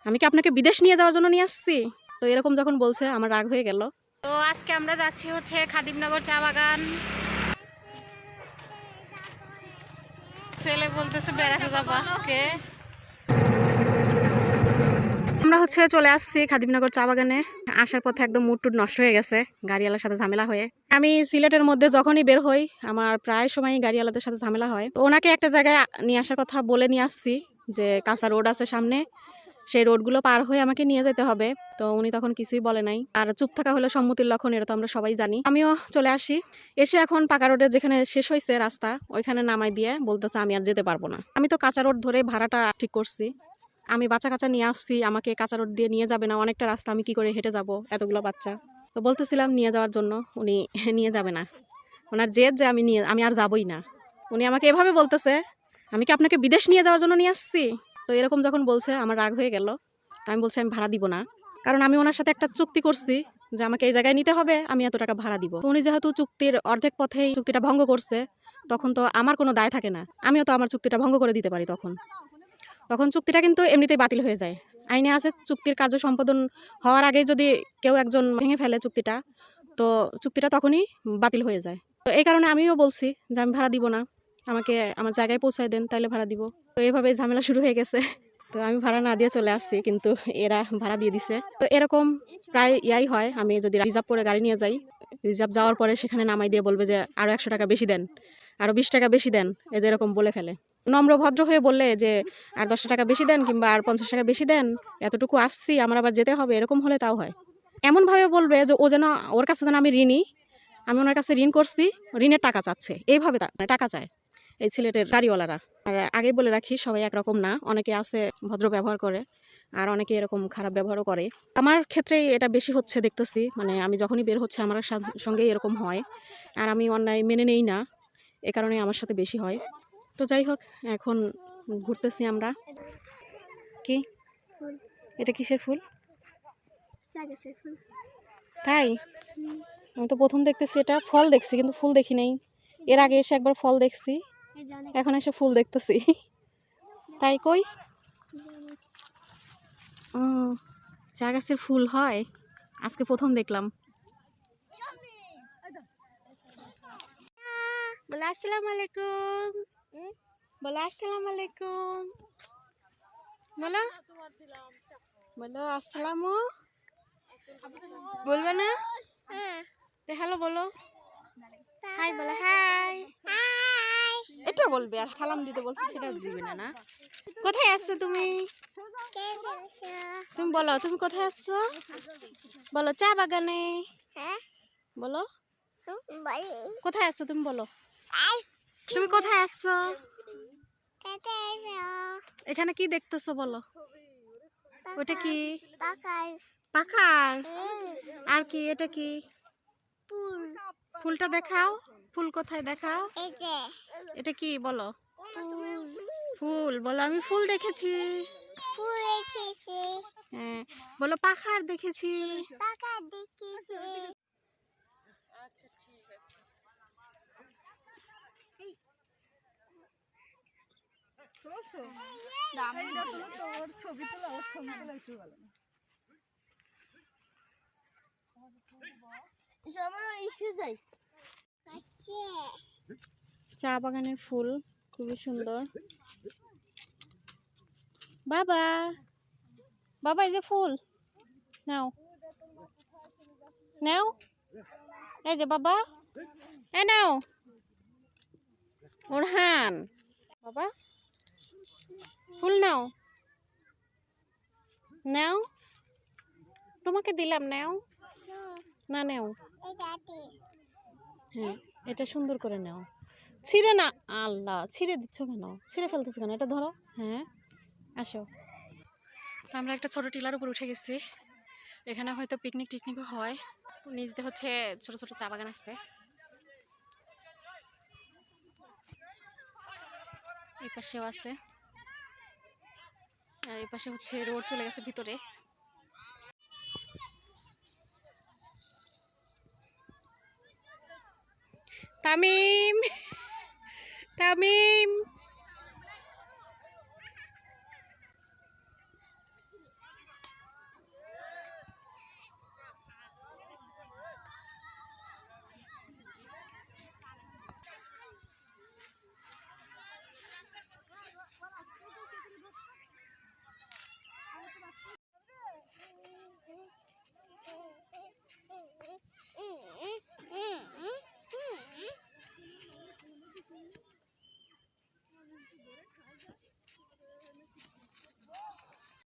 আমি কি আপনাকে বিদেশ নিয়ে যাওয়ার জন্য নিয়ে আসছি? তো এরকম যখন বলছে আমার রাগ হয়ে গেল। তো আজকে আমরা যাচ্ছি হচ্ছে খাদিমনগর চা বাগান। ছেলে বলতেছে বেড়াতে যাবো আজকে। আমরা হচ্ছে চলে আসছি খাদিমনগর চা বাগানে। আসার পথে একদম মুড টুড নষ্ট হয়ে গেছে গাড়িওয়ালার সাথে ঝামেলা হয়ে। আমি সিলেটের মধ্যে যখনই বের হই আমার প্রায় সময়ই গাড়িওয়ালাদের সাথে ঝামেলা হয়। তো ওনাকে একটা জায়গায় নিয়ে আসার কথা বলে নিয়ে আসছি যে কাঁচা রোড আছে সামনে, সেই রোডগুলো পার হয়ে আমাকে নিয়ে যেতে হবে। তো উনি তখন কিছুই বলে নাই। আর চুপ থাকা হলো সম্মতির লক্ষণ, এটা তো আমরা সবাই জানি। আমিও চলে আসি। এসে এখন পাকা রোডের যেখানে শেষ হয়েছে রাস্তা ওইখানে নামাই দিয়ে বলতেছে আমি আর যেতে পারবো না। আমি তো কাঁচা রোড ধরে ভাড়াটা ঠিক করছি। আমি বাচ্চা কাচ্চা নিয়ে আসছি, আমাকে কাঁচা রোড দিয়ে নিয়ে যাবে না, অনেকটা রাস্তা আমি কি করে হেঁটে যাব এতগুলো বাচ্চা। তো বলতেছিলাম নিয়ে যাওয়ার জন্য, উনি নিয়ে যাবে না। ওনার জেদ যে আমি আর যাবই না। উনি আমাকে এভাবে বলতেছে আমি কি আপনাকে বিদেশ নিয়ে যাওয়ার জন্য নিয়ে আসছি? তো এরকম যখন বলছে আমার রাগ হয়ে গেল। আমি বলছি আমি ভাড়া দিব না, কারণ আমি ওনার সাথে একটা চুক্তি করছি যে আমাকে এই জায়গায় নিতে হবে, আমি এত টাকা ভাড়া দিব। উনি যেহেতু চুক্তির অর্ধেক পথেই চুক্তিটা ভঙ্গ করছে, তখন তো আমার কোনো দায় থাকে না, আমিও তো আমার চুক্তিটা ভঙ্গ করে দিতে পারি। তখন চুক্তিটা কিন্তু এমনিতেই বাতিল হয়ে যায়। আইনে আছে চুক্তির কার্য সম্পাদন হওয়ার আগেই যদি কেউ একজন ভেঙে ফেলে চুক্তিটা, তো চুক্তিটা তখনই বাতিল হয়ে যায়। তো এই কারণে আমিও বলছি যে আমি ভাড়া দিব না, আমাকে আমার জায়গায় পৌঁছায় দেন, তাইলে ভাড়া দিব। তো এইভাবে ঝামেলা শুরু হয়ে গেছে। তো আমি ভাড়া না দিয়ে চলে আসছি, কিন্তু এরা ভাড়া দিয়ে দিছে। তো এরকম প্রায় ইয়াই হয়, আমি যদি রিজার্ভ করে গাড়ি নিয়ে যাই, রিজার্ভ যাওয়ার পরে সেখানে নামাই দিয়ে বলবে যে আরও 100 টাকা বেশি দেন, আরও 20 টাকা বেশি দেন, এদের এরকম বলে ফেলে। নম্র ভদ্র হয়ে বললে যে আর 10 টাকা বেশি দেন কিংবা আর 50 টাকা বেশি দেন, এতটুকু আসছি আমার আবার যেতে হবে, এরকম হলে তাও হয়। এমনভাবে বলবে যে ও যেন ওর কাছে যেন আমি ঋণী, আমি ওনার কাছে ঋণ করছি, ঋণের টাকা চাচ্ছে, এইভাবে টাকা চায় এই সিলেটের গাড়িওয়ালারা। আর আগে বলে রাখি সবাই একরকম না, অনেকে আছে ভদ্র ব্যবহার করে আর অনেকে এরকম খারাপ ব্যবহারও করে। আমার ক্ষেত্রে এটা বেশি হচ্ছে দেখতেছি, মানে আমি যখনই বের হচ্ছে আমার সঙ্গেই এরকম হয়, আর আমি অন্যায় মেনে নেই না, এ কারণে আমার সাথে বেশি হয়। তো যাই হোক, এখন ঘুরতেছি আমরা। কি এটা কিসের ফুল? তাই আমি তো প্রথম দেখতেছি, এটা ফল দেখছি কিন্তু ফুল দেখি নাই। এর আগে এসে একবার ফল দেখছি, এখন এসে ফুল দেখতেছি। তাই কই ও, চা গাছের ফুল হয়, আজকে প্রথম দেখলাম। বলো আসসালামু আলাইকুম, বলো আসসালামু আলাইকুম, বলো বলো আসসালামু, বলবে না? হ্যালো বলো, হাই বলো, হাই এটা বলবে, আর সালাম দিতে বলছো সেটা দিবে না। না কোথায় আসছো তুমি? তুমি বলো তুমি কোথায় আসছো? বলো চা বাগানে। বলো কোথায় আসছো তুমি, বলো তুমি কোথায় আসছো? এখানে কি দেখতেছো বলো? ওটা কি? পাখার। আর কি এটা কি? ফুলটা দেখাও, ফুল কোথায় দেখাও। এটা কি বলো? ফুল বলো, আমি ফুল দেখেছি। হ্যাঁ বলো পাখার দেখেছি। চা বাগানের ফুল খুবই সুন্দর। বাবা বাবা এই যে ফুল নাও, নাও এই যে বাবা, এই নাও ওরহান, বাবা ফুল নাও, নাও তোমাকে দিলাম, নাও না, নাও। হ্যাঁ এটা সুন্দর করে নাও, ছিঁড়ে না, আল্লাহ ছিঁড়ে দিচ্ছ কেন, ছিঁড়ে ফেলতেছো কেন, এটা ধরো। হ্যাঁ আসো। আমরা একটা ছোট টিলার উপর উঠে গেছি, এখানে হয়তো পিকনিক টিকনিকও হয়। নিচ দিয়ে হচ্ছে ছোট ছোট চা বাগান আছে, এই পাশেও আছে, আর এই পাশে হচ্ছে রোড চলে গেছে ভিতরে। তামিম তামিম